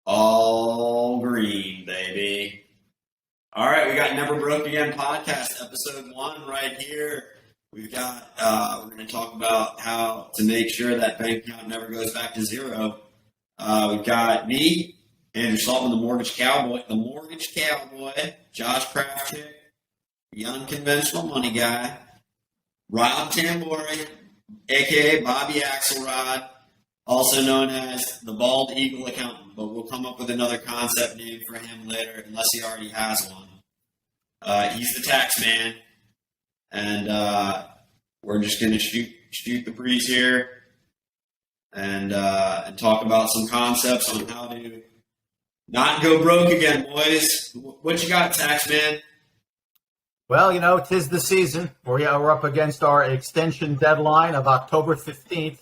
All green, baby. All right, we got Never Broke Again podcast, episode 1 right here. We've got, we're going to talk about how to make sure that bank account never goes back to zero. We've got me, Andrew Saltman, the Mortgage Cowboy, Josh Craftick, the unconventional money guy, Rob Tambori, a.k.a. Bobby Axelrod, also known as the Bald Eagle Accountant, but we'll come up with another concept name for him later, unless he already has one. He's the tax man, and we're just going to shoot the breeze here and talk about some concepts on how to not go broke again, boys. What you got, tax man? Well, 'tis the season. We're up against our extension deadline of October 15th.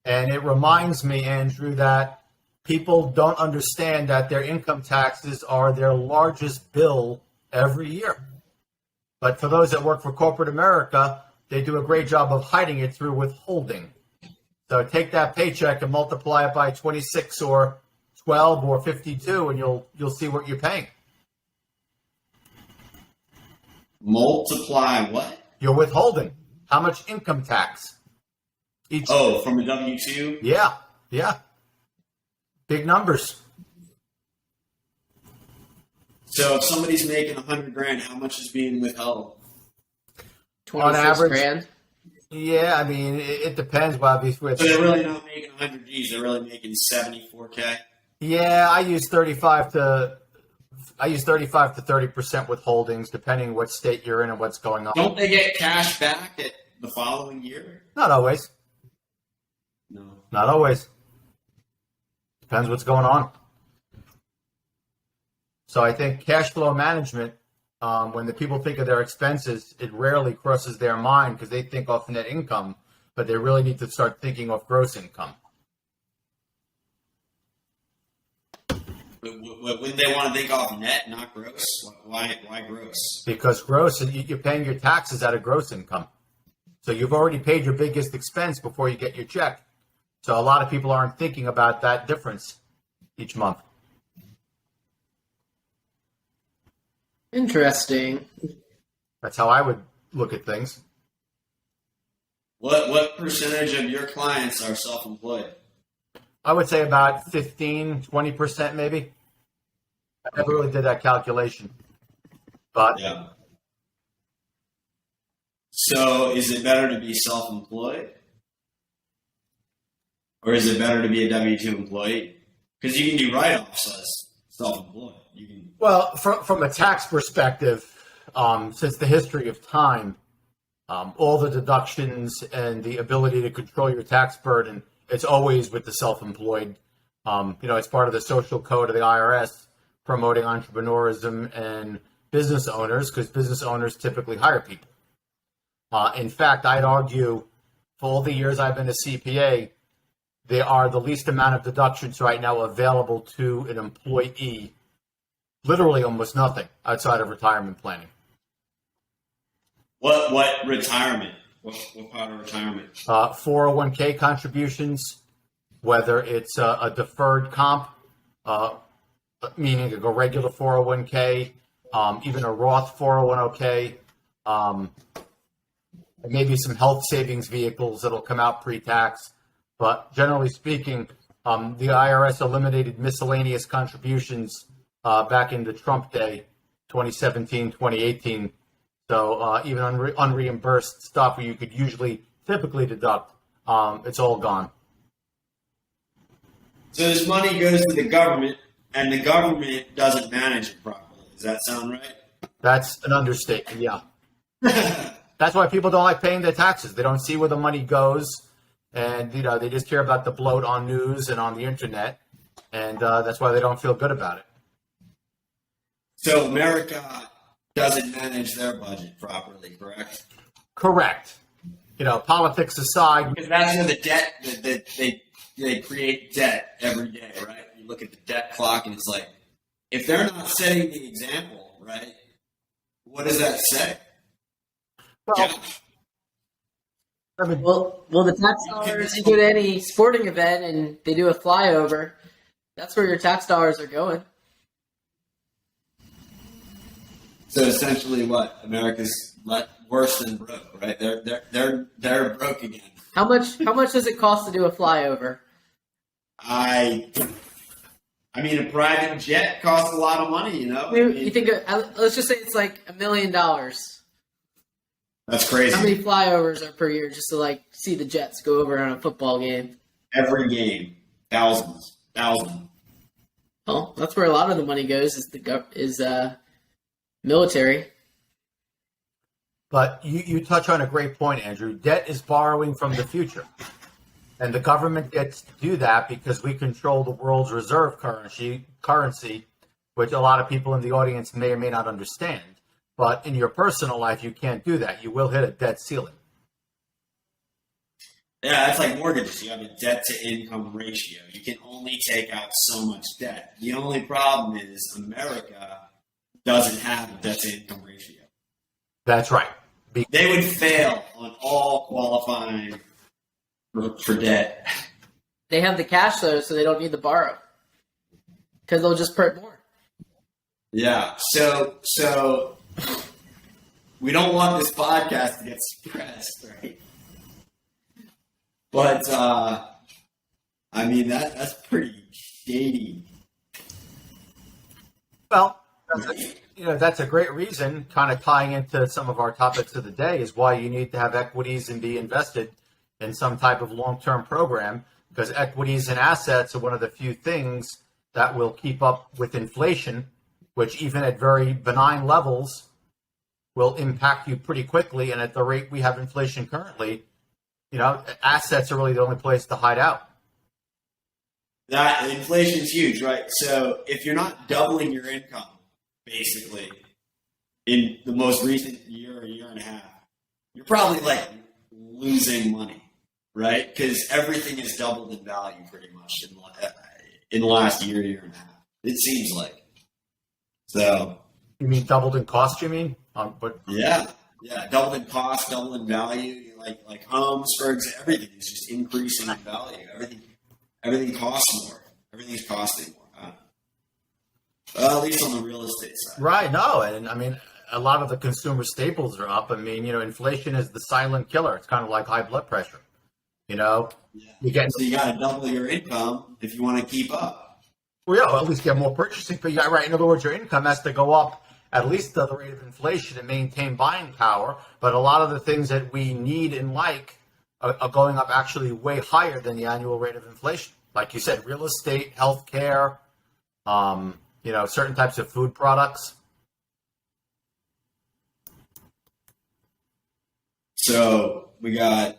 And it reminds me, Andrew, that people don't understand that their income taxes are their largest bill every year. But for those that work for corporate America, they do a great job of hiding it through withholding. So take that paycheck and multiply it by 26 or 12 or 52, and you'll see what you're paying. Multiply what? You're withholding. How much income tax? From a W-2? Yeah. Big numbers. So if somebody's making $100,000, how much is being withheld? 26 On average, grand. Yeah, I mean, it depends. Obviously, So they're really not making 100 G's. They're really making 74K. Yeah, I use 35 to 30% withholdings, depending what state you're in and what's going on. Don't they get cash back at the following year? Not always. No. Not always. Depends what's going on. So I think cash flow management, when the people think of their expenses, it rarely crosses their mind because they think off net income, but they really need to start thinking of gross income. Wouldn't they want to think off net, not gross? Why gross? Because gross, you're paying your taxes out of gross income. So you've already paid your biggest expense before you get your check. So a lot of people aren't thinking about that difference each month. Interesting. That's how I would look at things. What percentage of your clients are self-employed? I would say about 15, 20% maybe. I never really did that calculation. But yeah. So is it better to be self-employed? Or is it better to be a W-2 employee? Because you can do write-offs as self-employed. Well, from a tax perspective, since the history of time, all the deductions and the ability to control your tax burden, it's always with the self-employed. It's part of the social code of the IRS promoting entrepreneurism and business owners because business owners typically hire people. In fact, I'd argue for all the years I've been a CPA, they are the least amount of deductions right now available to an employee. Literally almost nothing outside of retirement planning. What retirement? What part of retirement? 401k contributions, whether it's a deferred comp, meaning a regular 401k, even a Roth 401k, maybe some health savings vehicles that'll come out pre-tax. But generally speaking, the IRS eliminated miscellaneous contributions back in the Trump day, 2017, 2018. So even unreimbursed stuff where you could typically deduct, it's all gone. So this money goes to the government, and the government doesn't manage it properly. Does that sound right? That's an understatement, yeah. That's why people don't like paying their taxes. They don't see where the money goes, and they just hear about the bloat on news and on the internet, and that's why they don't feel good about it. So America doesn't manage their budget properly, correct? Correct. Politics aside. Because that's where the debt, they create debt every day, right? You look at the debt clock and it's like, if they're not setting the example, right, what does that say? Well, Well, the tax dollars, you go to any sporting event and they do a flyover, That's where your tax dollars are going. So essentially, what America's worse than broke, right? They're broke again. How much does it cost to do a flyover? I mean, a private jet costs a lot of money, you know. You think? Let's just say it's like $1 million. That's crazy. How many flyovers are per year just to like see the Jets go over on a football game? Every game, thousands. Well, that's where a lot of the money goes. Is military. But you touch on a great point, Andrew. Debt is borrowing from the future. And the government gets to do that because we control the world's reserve currency, which a lot of people in the audience may or may not understand. But in your personal life, you can't do that. You will hit a debt ceiling. Yeah, that's like mortgages. You have a debt-to-income ratio. You can only take out so much debt. The only problem is America doesn't have a debt-to-income ratio. That's right. They would fail on all qualifying for debt. They have the cash though, so they don't need to borrow because they'll just print more. Yeah. So we don't want this podcast to get suppressed, right? But I mean that's pretty shady. Well, that's a great reason, kind of tying into some of our topics of the day, is why you need to have equities and be invested in some type of long-term program, because equities and assets are one of the few things that will keep up with inflation, which even at very benign levels will impact you pretty quickly. And at the rate we have inflation currently, assets are really the only place to hide out. That inflation's huge, right? So if you're not doubling your income, basically, in the most recent year or year and a half, you're probably like losing money, right? Because everything has doubled in value pretty much in the last year and a half. It seems like. So. You mean doubled in cost? You mean? Yeah, doubled in cost, doubled in value. Like homes, for example, everything is just increasing in value. Everything costs more. Everything's costing more. Well, at least on the real estate side. Right. No, and I mean, a lot of the consumer staples are up. I mean, inflation is the silent killer. It's kind of like high blood pressure. So you got to double your income if you want to keep up. Well, yeah, at least get more purchasing. But yeah, right. In other words, your income has to go up at least at the rate of inflation to maintain buying power. But a lot of the things that we need and like are going up actually way higher than the annual rate of inflation. Like you said, real estate, healthcare, certain types of food products. So we got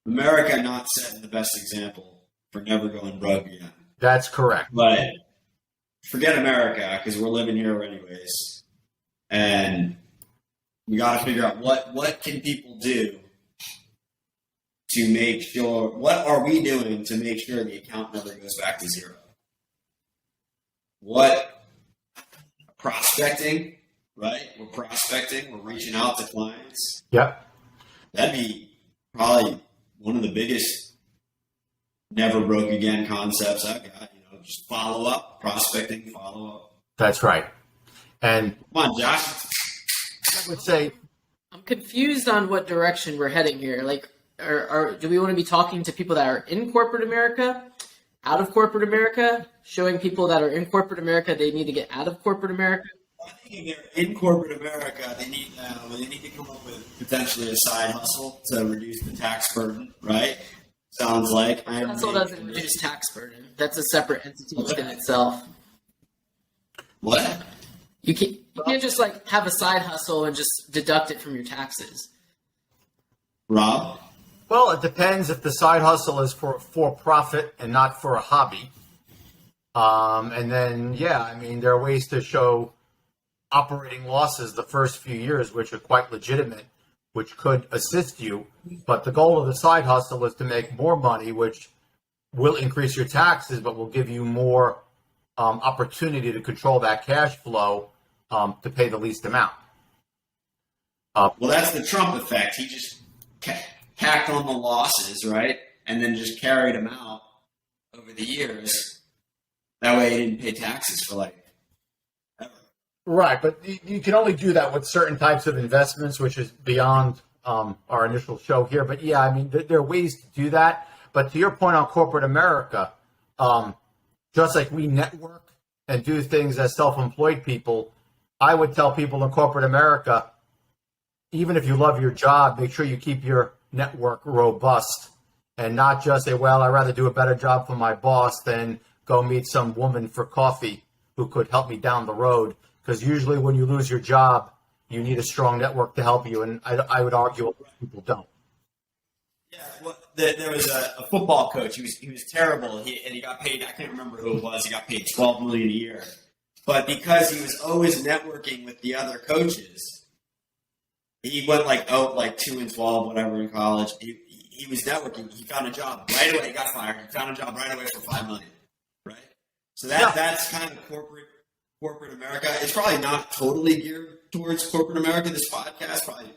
America not setting the best example for never going broke again. That's correct. But forget America, because we're living here anyways. And we got to figure out what can people do to make sure, what are we doing to make sure the account never goes back to zero? What? Prospecting, right? We're prospecting. We're reaching out to clients. Yep. That'd be probably one of the biggest never broke again concepts I've got. Just follow up, prospecting, follow up. That's right. And come on, Josh. I would say I'm confused on what direction we're heading here. Like, do we want to be talking to people that are in corporate America, out of corporate America, showing people that are in corporate America they need to get out of corporate America? I think if they're in corporate America, they need to come up with potentially a side hustle to reduce the tax burden, right? Sounds like. Hustle doesn't reduce tax burden. That's a separate entity within itself. What? You can't just like have a side hustle and just deduct it from your taxes. Rob? Well, it depends if the side hustle is for profit and not for a hobby. And then, there are ways to show operating losses the first few years, which are quite legitimate, which could assist you. But the goal of the side hustle is to make more money, which will increase your taxes, but will give you more opportunity to control that cash flow to pay the least amount. Well, that's the Trump effect. He just packed on the losses, right? And then just carried them out over the years. That way, he didn't pay taxes for like ever. Right, but you can only do that with certain types of investments, which is beyond our initial show here. But yeah, I mean, there are ways to do that. But to your point on corporate America, just like we network and do things as self-employed people, I would tell people in corporate America, even if you love your job, make sure you keep your network robust and not just say, well, I'd rather do a better job for my boss than go meet some woman for coffee who could help me down the road. Because usually when you lose your job, you need a strong network to help you. And I would argue a lot of people don't. Yeah, well, there was a football coach. He was terrible. He got paid. I can't remember who it was. He got paid $12 million a year. But because he was always networking with the other coaches, he went like 2-12, whatever in college. He was networking. He found a job right away. He got fired. He found a job right away for $5 million. Right. So that's kind of corporate America. It's probably not totally geared towards corporate America. This podcast probably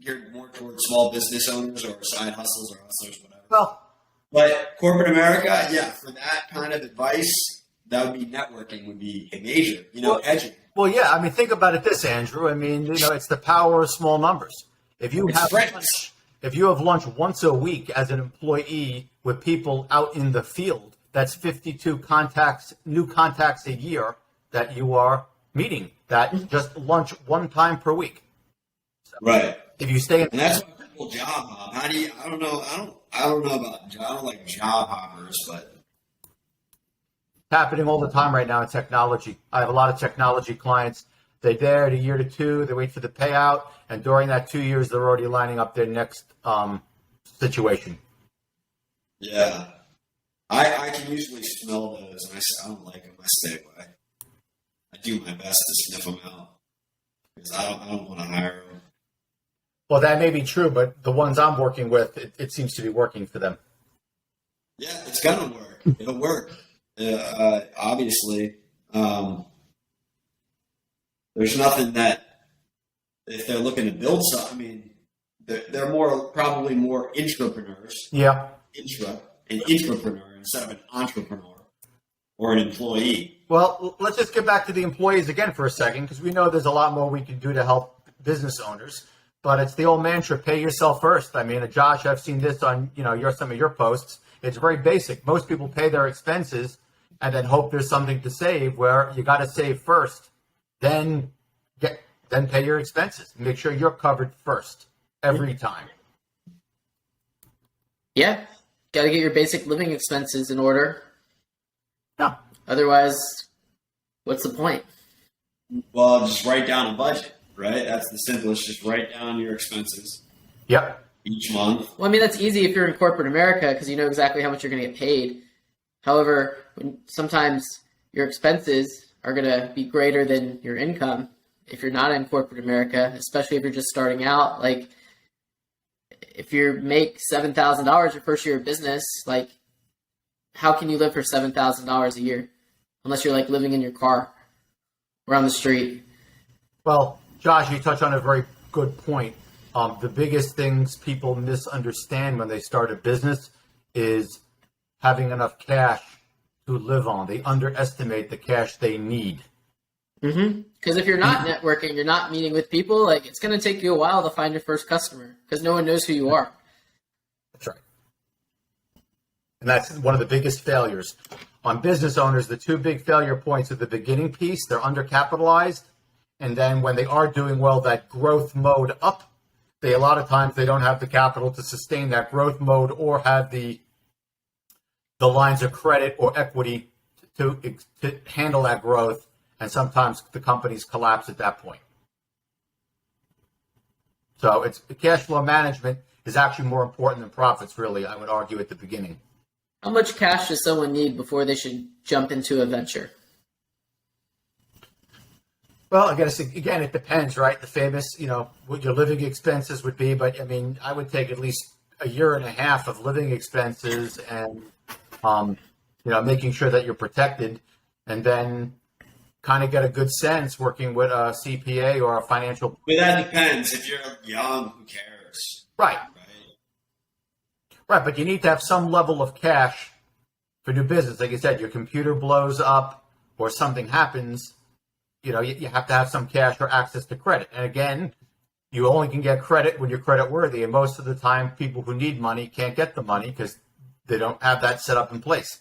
geared more towards small business owners or side hustles or hustlers, whatever. Well, but corporate America, yeah, for that kind of advice, that would be networking, would be major, edging. Well, yeah, I mean, think about it this, Andrew. I mean, it's the power of small numbers. If you have lunch once a week as an employee with people out in the field, that's 52 new contacts a year that you are meeting. That just lunch one time per week. So right. If you stay in, and that's why people job hop. How do you? I don't know. I don't know about. I don't like job hoppers, but it's happening all the time right now in technology. I have a lot of technology clients. They're there at a year to two. They wait for the payout, and during that 2 years, they're already lining up their next situation. Yeah, I can usually smell those, and I don't like them. I stay away. I do my best to sniff them out because I don't want to hire them. Well, that may be true, but the ones I'm working with, it seems to be working for them. Yeah, it's gonna work. It'll work. Obviously, there's nothing that if they're looking to build something. I mean, they're probably more intrapreneurs. Yeah, an intrapreneur instead of an entrepreneur or an employee. Well, let's just get back to the employees again for a second, because we know there's a lot more we can do to help business owners. But it's the old mantra: pay yourself first. I mean, Josh, I've seen this on some of your posts. It's very basic. Most people pay their expenses and then hope there's something to save. Where you got to save first, then pay your expenses. Make sure you're covered first every time. Yeah, got to get your basic living expenses in order. No. Otherwise, what's the point? Well, just write down a budget, right? That's the simplest. Just write down your expenses. Yep. Each month. Well, I mean, that's easy if you're in corporate America because you know exactly how much you're going to get paid. However, sometimes your expenses are going to be greater than your income if you're not in corporate America, especially if you're just starting out. Like, if you make $7,000 your first year of business, like, how can you live for $7,000 a year? Unless you're, like, living in your car or on the street. Well, Josh, you touch on a very good point. The biggest things people misunderstand when they start a business is having enough cash to live on. They underestimate the cash they need. Because if you're not networking, you're not meeting with people, like, it's going to take you a while to find your first customer because no one knows who you are. That's right. And that's one of the biggest failures. On business owners, the two big failure points are the beginning piece, they're undercapitalized, and then when they are doing well, that growth mode up, a lot of times they don't have the capital to sustain that growth mode or have the lines of credit or equity to handle that growth, and sometimes the companies collapse at that point. So it's cash flow management is actually more important than profits, really, I would argue, at the beginning. How much cash does someone need before they should jump into a venture? Well, I guess, again, it depends, right? The famous, what your living expenses would be. But, I mean, I would take at least a year and a half of living expenses and, making sure that you're protected, and then kind of get a good sense working with a CPA or a financial. But that depends. If you're young, who cares? Right. Right, but you need to have some level of cash for new business. Like you said, your computer blows up or something happens, you have to have some cash or access to credit. And again, you only can get credit when you're credit worthy. And most of the time, people who need money can't get the money because they don't have that set up in place.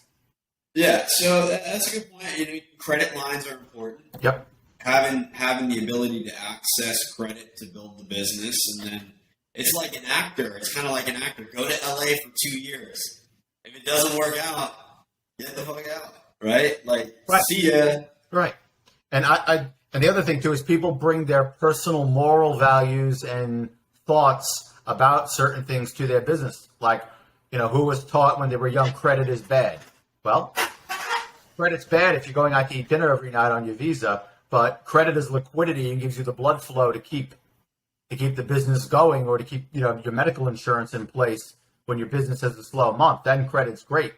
Yeah, so that's a good point. Credit lines are important. Yep. Having the ability to access credit to build the business, and then it's like an actor. It's kind of like an actor. Go to LA for 2 years. If it doesn't work out, get the fuck out. Right? Like, right. See ya. Right. And and the other thing too is people bring their personal moral values and thoughts about certain things to their business. Like, who was taught when they were young, credit is bad. Well, credit's bad if you're going out to eat dinner every night on your Visa, but credit is liquidity and gives you the blood flow to keep the business going, or to keep your medical insurance in place when your business has a slow month. Then credit's great.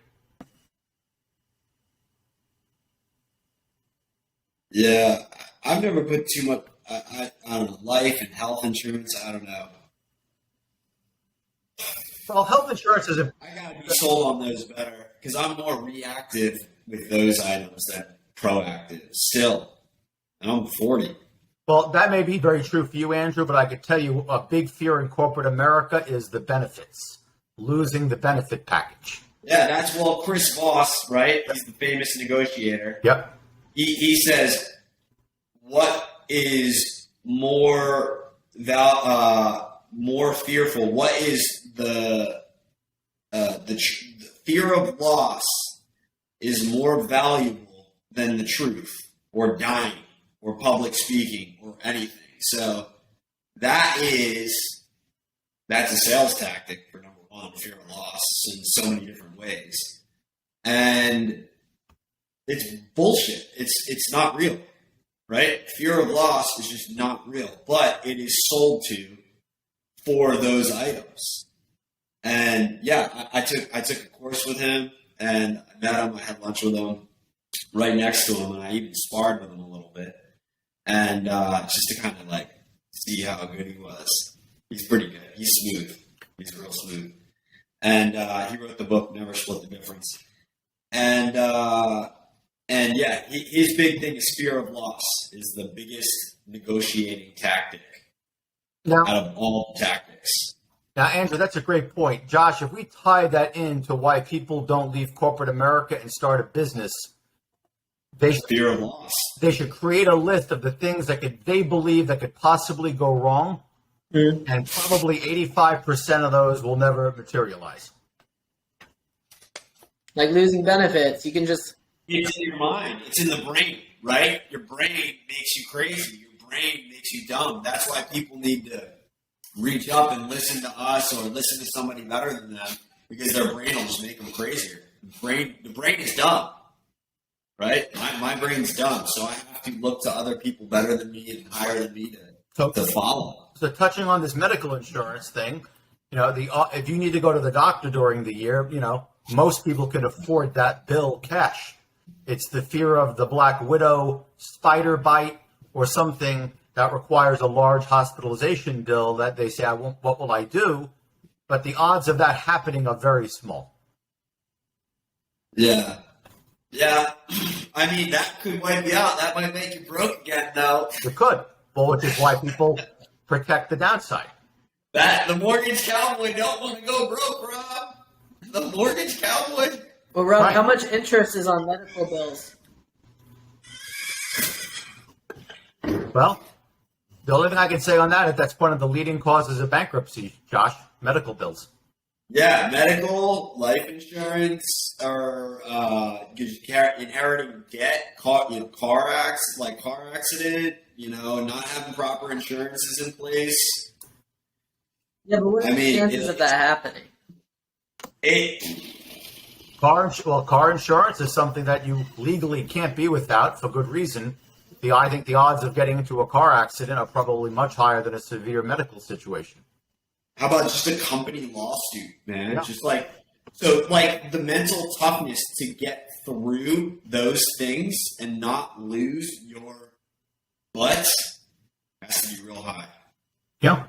Yeah, I've never put too much. I don't know, life and health insurance. I don't know. Well, health insurance is I gotta be sold on those better because I'm more reactive with those items than proactive. Still, and I'm 40. Well, that may be very true for you, Andrew, but I could tell you a big fear in corporate America is the benefits, losing the benefit package. Yeah, that's Chris Voss, right? He's the famous negotiator. Yep. He says, what is more fearful? What is the fear of loss is more valuable than the truth, or dying, or public speaking, or anything. So that's a sales tactic for number one, fear of loss, in so many different ways. And it's bullshit. It's not real, right? Fear of loss is just not real, but it is sold to for those items. And yeah, I took a course with him, and I met him. I had lunch with him right next to him, and I even sparred with him a little bit, and just to kind of like see how good he was. He's pretty good. He's smooth. He's real smooth. And he wrote the book Never Split the Difference. And yeah, his big thing is fear of loss is the biggest negotiating tactic out of all tactics. Now, Andrew, that's a great point. Josh, if we tie that into why people don't leave corporate America and start a business, fear of loss. They should create a list of the things they believe that could possibly go wrong, and probably 85% of those will never materialize. Like losing benefits, you can just... It's in your mind. It's in the brain, right? Your brain makes you crazy. Your brain makes you dumb. That's why people need to reach up and listen to us or listen to somebody better than them, because their brain will just make them crazier. The brain is dumb, right? My brain's dumb, so I have to look to other people better than me and higher than me to follow. So touching on this medical insurance thing, if you need to go to the doctor during the year, most people can afford that bill cash. It's the fear of the black widow, spider bite, or something that requires a large hospitalization bill that they say, what will I do? But the odds of that happening are very small. Yeah. Yeah. I mean, that could wipe you out. That might make you broke again, though. It could. Well, which is why people protect the downside. The mortgage cowboy don't want to go broke, Rob. The mortgage cowboy. Well, Rob, Right. How much interest is on medical bills? Well, the only thing I can say on that is that's one of the leading causes of bankruptcy, Josh, medical bills. Yeah, medical, life insurance, or inheriting debt, car accident, not having proper insurances in place. Yeah, but what are the chances of that happening? Car insurance is something that you legally can't be without for good reason. I think the odds of getting into a car accident are probably much higher than a severe medical situation. How about just a company lawsuit, man? Yeah. Just the mental toughness to get through those things and not lose your butt has to be real high. Yeah.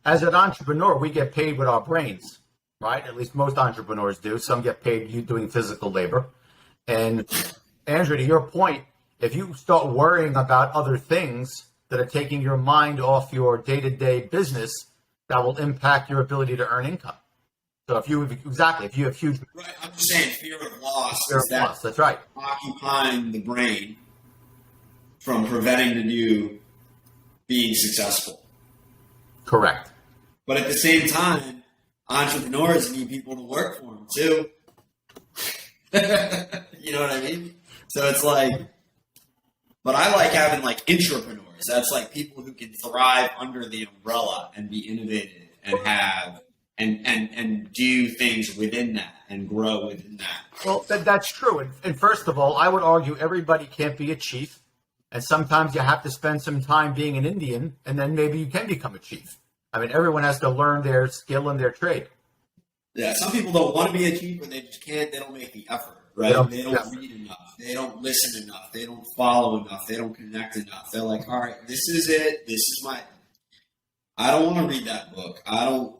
As an entrepreneur, we get paid with our brains. right? At least most entrepreneurs do. Some get paid doing physical labor. And Andrew, to your point, if you start worrying about other things that are taking your mind off your day-to-day business, that will impact your ability to earn income. So if you have huge Right, I'm just saying fear of loss fear is of that loss, that's right. occupying the brain from preventing you being successful. Correct. But at the same time, entrepreneurs need people to work for them too. You know what I mean? So it's like, but I like having like intrapreneurs. That's like people who can thrive under the umbrella and be innovative and have and do things within that and grow within that. Well, that's true. And first of all, I would argue everybody can't be a chief. And sometimes you have to spend some time being an Indian, and then maybe you can become a chief. I mean, everyone has to learn their skill and their trade. Yeah, some people don't want to be a chief, but they just can't. They don't make the effort, right? They don't read enough. They don't listen enough. They don't follow enough. They don't connect enough. They're like, all right, this is it. This is my. I don't want to read that book. I don't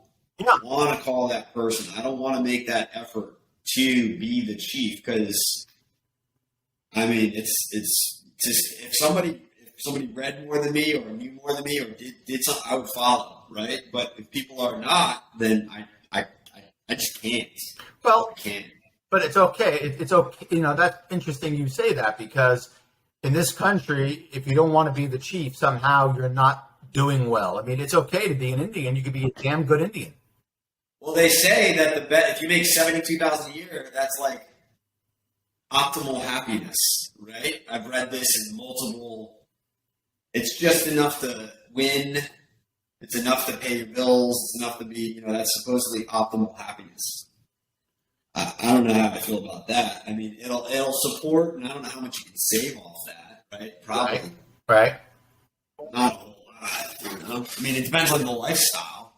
want to call that person. I don't want to make that effort to be the chief because, I mean, it's just if somebody read more than me or knew more than me or did something, I would follow, right? But if people are not, then I just can't. Well, I can't. but it's okay. It's okay. You know, that's interesting you say that because in this country, if you don't want to be the chief, somehow you're not doing well. I mean, it's okay to be an Indian. You could be a damn good Indian. Well, they say that if you make $72,000 a year, that's like optimal happiness, right? I've read this in multiple. It's just enough to win. It's enough to pay your bills. It's enough to be, that's supposedly optimal happiness. I don't know how I feel about that. I mean, it'll support, and I don't know how much you can save off that, right? Probably. Right. Not a whole lot, I mean, it depends on the lifestyle.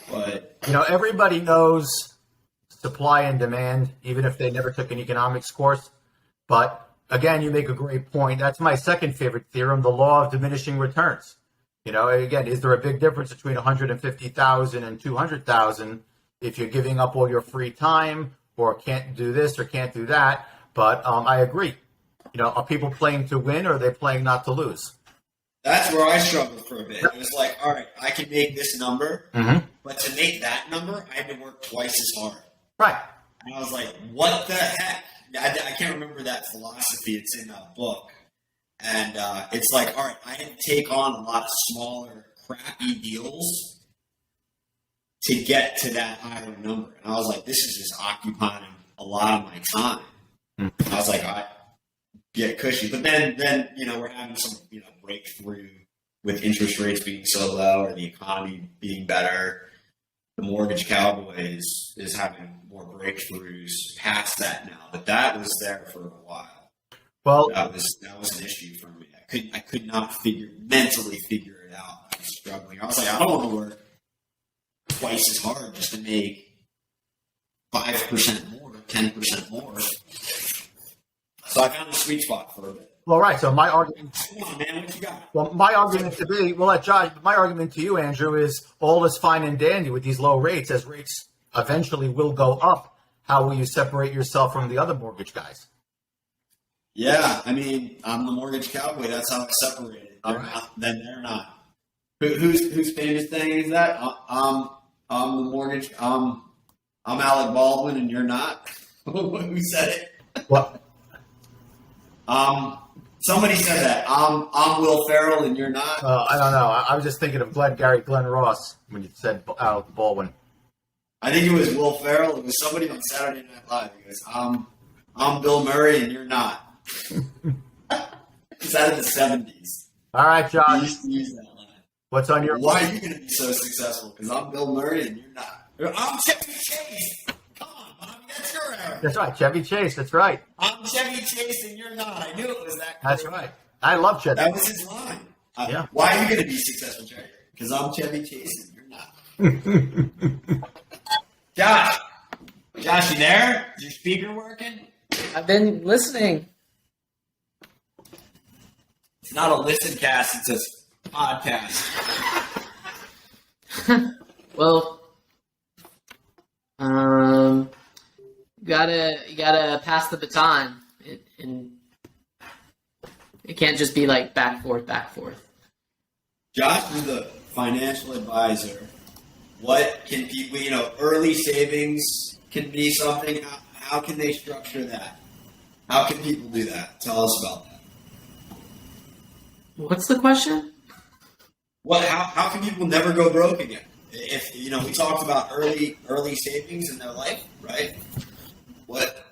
But everybody knows supply and demand, even if they never took an economics course. But again, you make a great point. That's my second favorite theorem, the law of diminishing returns. Again, is there a big difference between 150,000 and 200,000 if you're giving up all your free time or can't do this or can't do that? But I agree. Are people playing to win or are they playing not to lose? That's where I struggled for a bit. It was like, all right, I can make this number, but to make that number, I had to work twice as hard. Right. And I was like, what the heck? I can't remember that philosophy. It's in a book. And it's like, all right, I had to take on a lot of smaller, crappy deals to get to that higher number. And I was like, this is just occupying a lot of my time. And I was like, I get cushy. But then we're having some, breakthrough with interest rates being so low or the economy being better. The mortgage cowboy is having more breakthroughs past that now. But that was there for a while. Well, that was an issue for me. I could not mentally figure it out. I was struggling. I was like, I don't want to work twice as hard just to make 5% more, 10% more. So I found a sweet spot for a bit. Well, right. So my argument. Come on, man, what you got? Well, my argument my argument to you, Andrew, is all is fine and dandy with these low rates. As rates eventually will go up, how will you separate yourself from the other mortgage guys? Yeah, I mean, I'm the mortgage cowboy. That's how it's separated. Then they're not. Whose famous thing is that? I'm the mortgage. I'm Alec Baldwin, and you're not. Who said it? What? Somebody said that. I'm Will Ferrell, and you're not. I don't know. I was just thinking of Glenn Ross when you said Alec Baldwin. I think it was Will Ferrell. It was somebody on Saturday Night Live. He goes, I'm Bill Murray, and you're not. It's out of the 70s. All right, Josh. I used to use that line. What's on your Why are you going to be so successful? Because I'm Bill Murray and you're not. I'm Chevy Chase. Come on, Bobby. That's your error. That's right. Chevy Chase. That's right. I'm Chevy Chase and you're not. I knew it was that. That's right. I love Chevy. That was his line. Yeah. Why are you going to be successful, Jerry? Because I'm Chevy Chase and you're not. Josh, you there? Is your speaker working? I've been listening. It's not a listen cast, it's a podcast. Well, You gotta pass the baton, and it can't just be like back forth, back forth. Josh is the financial advisor. What can people, early savings can be something. How can they structure that? How can people do that? Tell us about that. What's the question? How can people never go broke again? If we talked about early savings in their life, right? What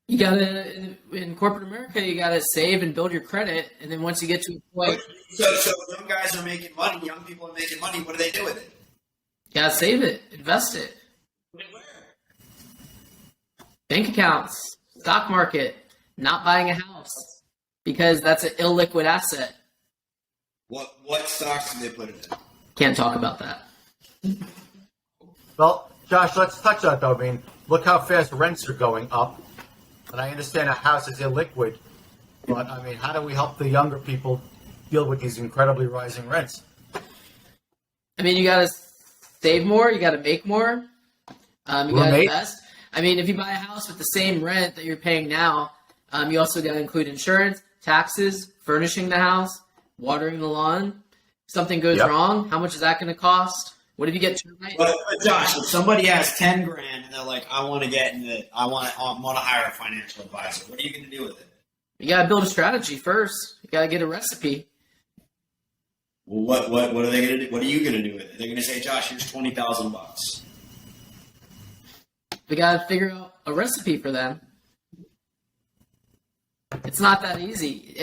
You gotta, in corporate America, you gotta save and build your credit, and then once you get to a point, so young guys are making money, young people are making money, what do they do with it? you gotta save it, invest it. Put it where? Bank accounts, stock market, not buying a house, because that's an illiquid asset. What stocks do they put it in? Can't talk about that. Well, Josh, let's touch on that, though. I mean, look how fast rents are going up. And I understand a house is illiquid, but I mean, how do we help the younger people deal with these incredibly rising rents? I mean, you gotta save more, you gotta make more, you gotta invest. I mean, if you buy a house with the same rent that you're paying now, you also gotta include insurance, taxes, furnishing the house, watering the lawn. If something goes wrong, how much is that gonna cost? What if you get termite? But Josh, if somebody has $10,000 and they're like, I want to hire a financial advisor, what are you going to do with it? You gotta build a strategy first. You gotta get a recipe. Well, what are they going to do? What are you going to do with it? They're going to say, Josh, here's $20,000. We gotta figure out a recipe for them. It's not that easy.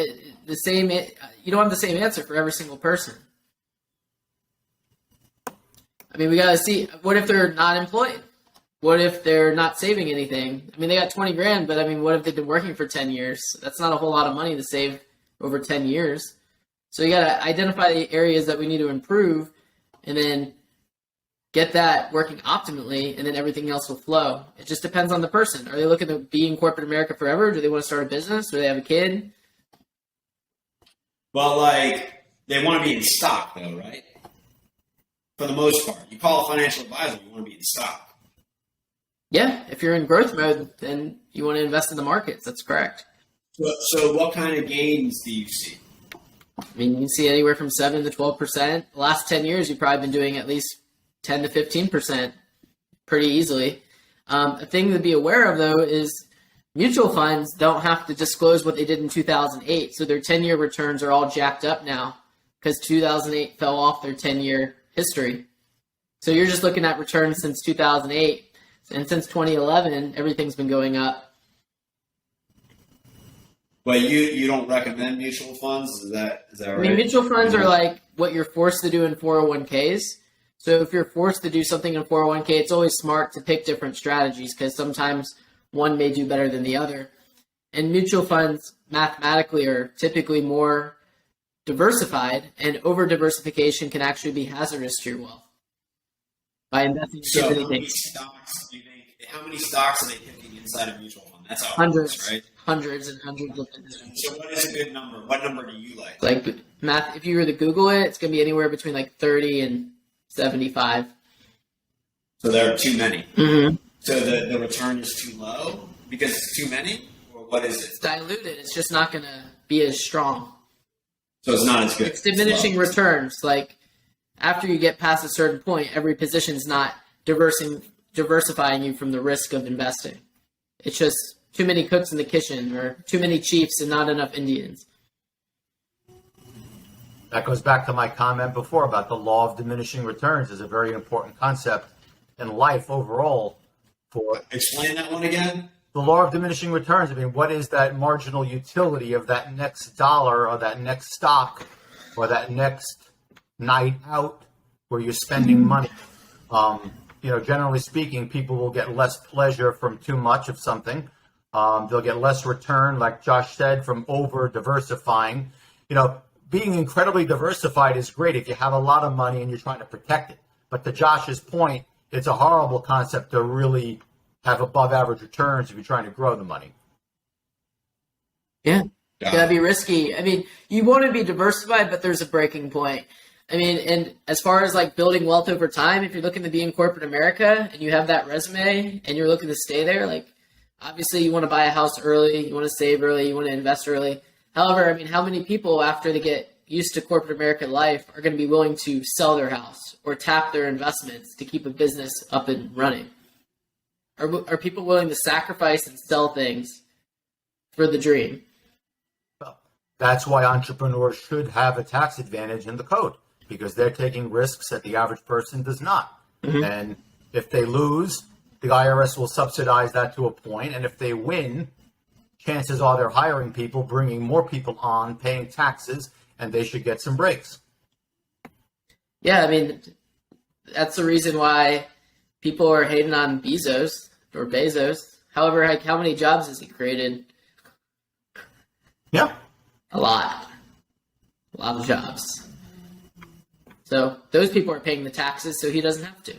You don't have the same answer for every single person. I mean, we gotta see, what if they're not employed? What if they're not saving anything? I mean, they got $20,000, but I mean, what if they've been working for 10 years? That's not a whole lot of money to save over 10 years. So you gotta identify the areas that we need to improve, and then get that working optimally, and then everything else will flow. It just depends on the person. Are they looking to be in corporate America forever? Do they want to start a business? Do they have a kid? Well, they want to be in stock, though, right? For the most part. You call a financial advisor, you want to be in stock. Yeah, if you're in growth mode, then you want to invest in the markets. That's correct. So what kind of gains do you see? I mean, you can see anywhere from 7 to 12%. The last 10 years, you've probably been doing at least 10 to 15% pretty easily. A thing to be aware of, though, is mutual funds don't have to disclose what they did in 2008. So their 10-year returns are all jacked up now because 2008 fell off their 10-year history. So you're just looking at returns since 2008. And since 2011, everything's been going up. But you don't recommend mutual funds? Is that right? I mean, mutual funds are like what you're forced to do in 401ks. So if you're forced to do something in 401k, it's always smart to pick different strategies because sometimes one may do better than the other. And mutual funds mathematically are typically more diversified, and over-diversification can actually be hazardous to your wealth by investing in So too many things. how many stocks are they picking inside a mutual fund? That's how Hundreds, right? hundreds and hundreds of things. So what is a good number? What number do you like? Like math, if you were to Google it, it's going to be anywhere between like 30 and 75. So there are too many. Mm-hmm. So the return is too low because it's too many? Or what is It's it? diluted. It's just not going to be as strong. So it's not as good. It's diminishing returns. Like after you get past a certain point, every position's not diversifying you from the risk of investing. It's just too many cooks in the kitchen or too many chiefs and not enough Indians. That goes back to my comment before about the law of diminishing returns is a very important concept in life overall. For Explain that one again. the law of diminishing returns, I mean, what is that marginal utility of that next dollar or that next stock or that next night out where you're spending money? Generally speaking, people will get less pleasure from too much of something. They'll get less return, like Josh said, from over diversifying. Being incredibly diversified is great if you have a lot of money and you're trying to protect it. But to Josh's point, it's a horrible concept to really have above average returns if you're trying to grow the money. Yeah. It's gotta be risky. I mean, you want to be diversified, but there's a breaking point. I mean, and as far as like building wealth over time, if you're looking to be in corporate America and you have that resume and you're looking to stay there, like obviously you want to buy a house early, you want to save early, you want to invest early. However, I mean, how many people after they get used to corporate American life are going to be willing to sell their house or tap their investments to keep a business up and running? Are people willing to sacrifice and sell things for the dream? Well, that's why entrepreneurs should have a tax advantage in the code, because they're taking risks that the average person does not. Mm-hmm. And if they lose, the IRS will subsidize that to a point. And if they win, chances are they're hiring people, bringing more people on, paying taxes, and they should get some breaks. Yeah, I mean, that's the reason why people are hating on Bezos. However, like, how many jobs has he created? Yeah. A lot of jobs. So those people are paying the taxes, so he doesn't have to.